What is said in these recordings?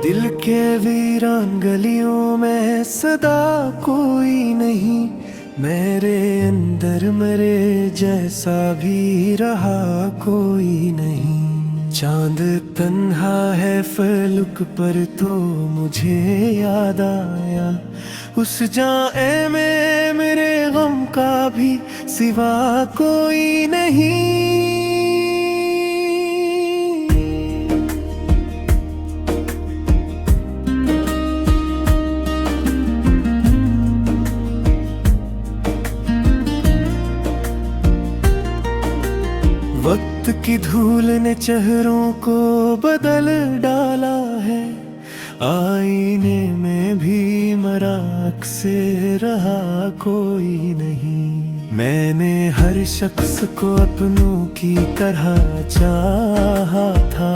दिल के वीरान गलियों में सदा कोई नहीं, मेरे अंदर मरे जैसा भी रहा कोई नहीं। चांद तन्हा है फलक पर तो मुझे याद आया, उस जाए में मेरे गम का भी सिवा कोई नहीं। वक्त की धूल ने चेहरों को बदल डाला है, आईने में भी मराक से रहा कोई नहीं। मैंने हर शख्स को अपनों की तरह चाहा था,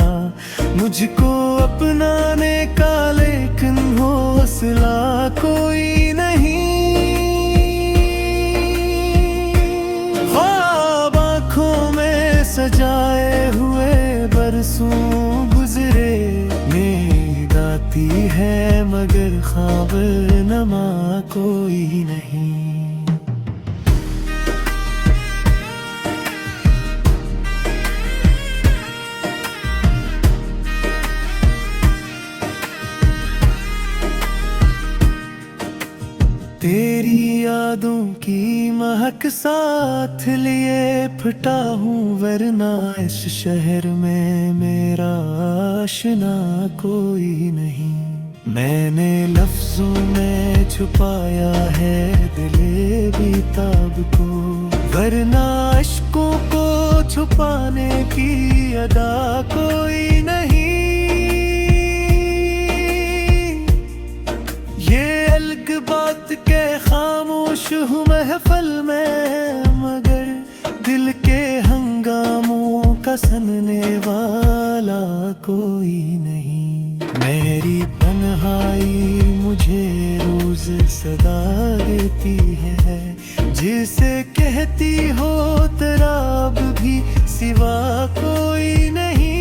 मुझको अपनाने का लेकिन हौसला कोई नहीं। ख्वाब आँखों में सजाए हुए बरसों गुजरे, नींद आती है मगर ख्वाब नमा कोई नहीं। तेरी यादों की महक साथ लिए फटा हूँ, वरना इस शहर में मेरा आशना कोई नहीं। मैंने लफ्जों में छुपाया है दिले बेताब को, वरना अश्कों को छुपाने की अदा कोई नहीं। ये अलग बात के खामोश हूँ महफल में, मगर दिल के हंगामों का सनने वाला कोई नहीं। मेरी तन्हाई मुझे रोज सदा देती है, जिसे कहती हो तेरा अब भी सिवा कोई नहीं।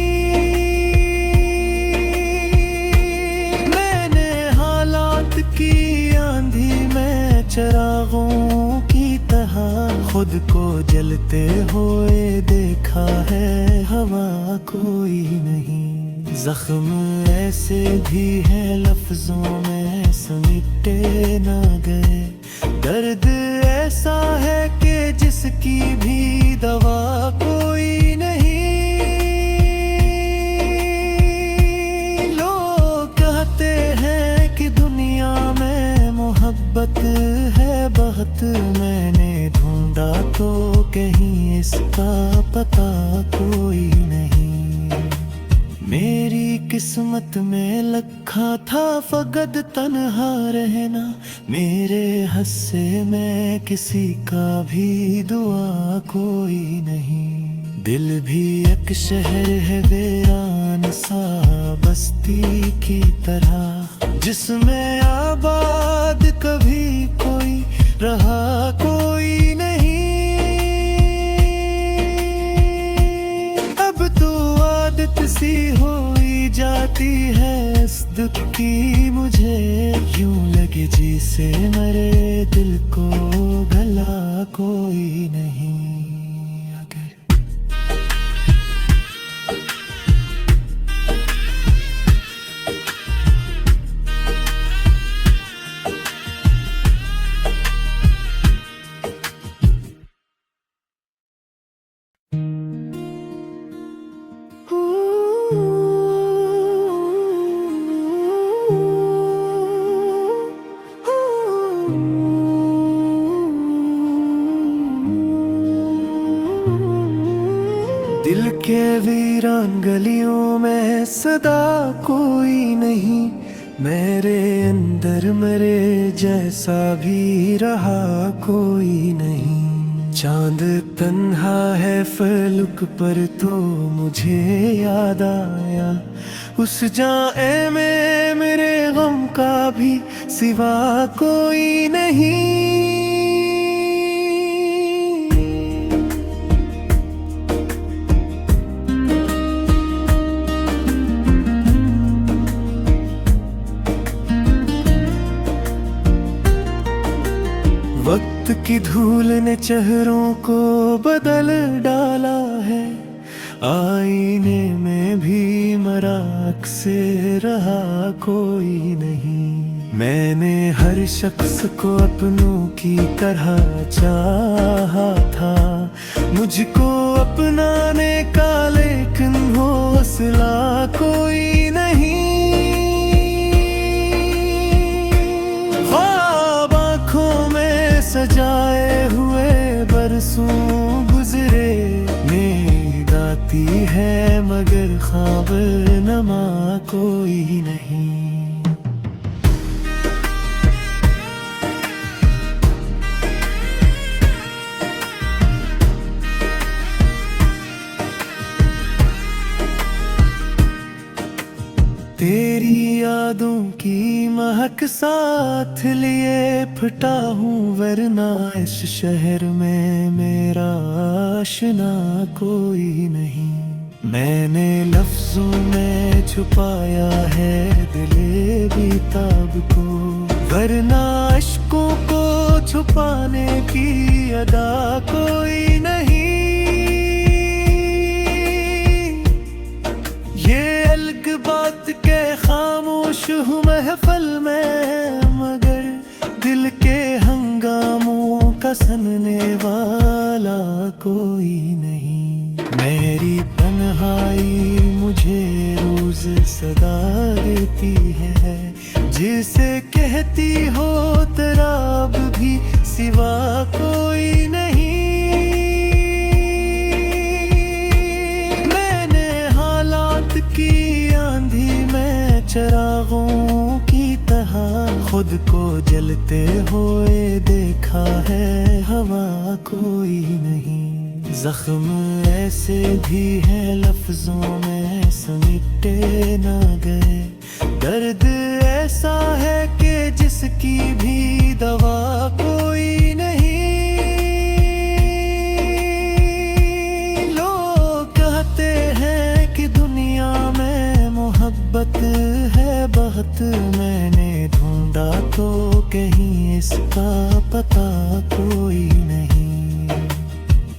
मैंने हालात की आंधी में चरागों की तरह खुद को जलते हुए देखा है, हवा कोई नहीं। जख्म ऐसे भी हैं लफ्जों में समेटे ना गए, दर्द ऐसा है कि जिसकी भी दवा कोई नहीं। लोग कहते हैं कि दुनिया में मोहब्बत है बहुत, मैंने ढूंढा तो कहीं इसका पता कोई नहीं। मेरी किस्मत में लिखा था फकत तन्हा रहना, मेरे हिस्से में किसी का भी दुआ कोई नहीं। दिल भी एक शहर है वीरान सा बस्ती की तरह, जिसमें आबाद कभी कोई रहा कोई नहीं। अब तो आदत सी होई जाती है इस दुख की मुझे, यूं लगे जिसे मरे दिल को गला कोई नहीं। दिल के वीरान गलियों में सदा कोई नहीं, मेरे अंदर मरे जैसा भी रहा कोई नहीं। चांद तन्हा है फलक पर तो मुझे याद आया, उस जाए में मेरे गम का भी सिवा कोई नहीं। वक्त की धूल ने चेहरों को बदल डाला है, आईने में भी मराक से रहा कोई नहीं। मैंने हर शख्स को अपनों की तरह चाहा था, मुझको अपनाने का लेकिन हौसला कोई नहीं। ख्वाब आँखों में सजाए हुए बरसों गुजरे, नींद आती है मगर ख्वाब नमा कोई नहीं। तेरी यादों की महक साथ लिए फटा हूँ, वरना इस शहर में मेरा आशना कोई नहीं। मैंने लफ्जों में छुपाया है दिले बेताब को, वरना अश्कों को छुपाने की अदा कोई नहीं। ये अलग बात के खामोश हूँ महफल में, मगर दिल के हंगामों का सनने वाला कोई नहीं। मेरी तन्हाई मुझे रोज सदा देती है, जिसे कहती हो तेरा अब भी सिवा कोई नहीं। की आंधी में चरागों की तरह खुद को जलते हुए देखा है, हवा कोई नहीं। जख्म ऐसे भी है लफ्जों में समेटे ना गए, दर्द ऐसा है कि जिसकी भी दवा कोई नहीं। लोग कहते हैं कि दुनिया में मोहब्बत है बहुत, मैंने ढूंढा तो कहीं इसका पता कोई नहीं।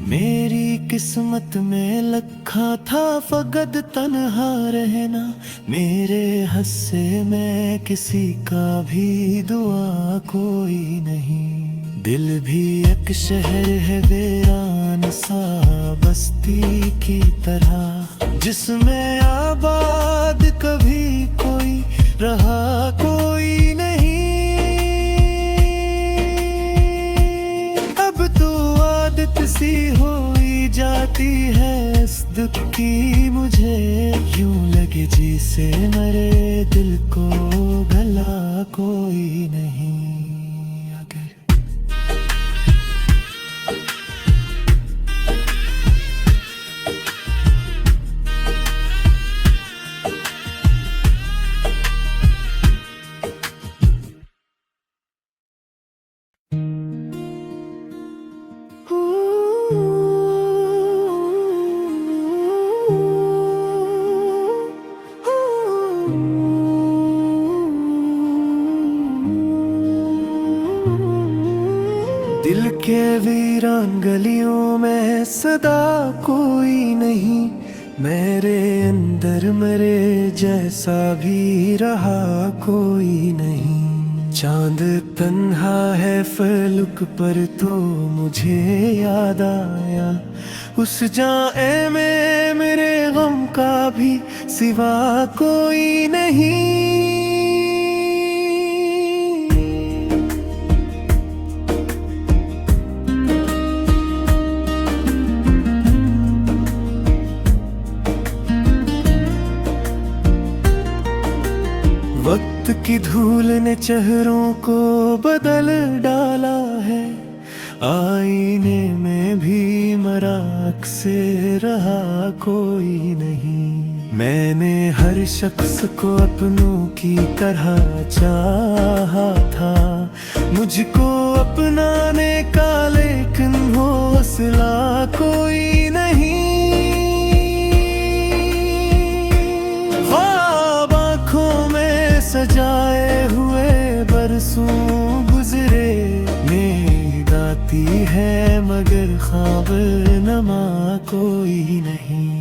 मेरी किस्मत में लिखा था फकत तन्हा रहना, मेरे हिस्से में किसी का भी दुआ कोई नहीं। दिल भी एक शहर है वीरान सा बस्ती की तरह, जिसमें आबाद कभी कोई रहा कोई नहीं। अब तो आदत सी होई जाती है इस दुख की मुझे, यूं लगे जैसे मरे दिल को गला कोई नहीं। दिल के वीरान गलियों में सदा कोई नहीं, मेरे अंदर मरे जैसा भी रहा कोई नहीं। चांद तन्हा है फलक पर तो मुझे याद आया, उस जाए में मेरे गम का भी सिवा कोई नहीं। वक्त की धूल ने चेहरों को बदल डाला है, आईने में भी मराक से रहा कोई नहीं। मैंने हर शख्स को अपनों की तरह चाहा था, मुझको अपनाने का लेकिन हौसला कोई नहीं। ख्वाब आँखों में सजाए हुए बरसों गुजरे, नींद आती है मगर ख्वाब नमा कोई नहीं।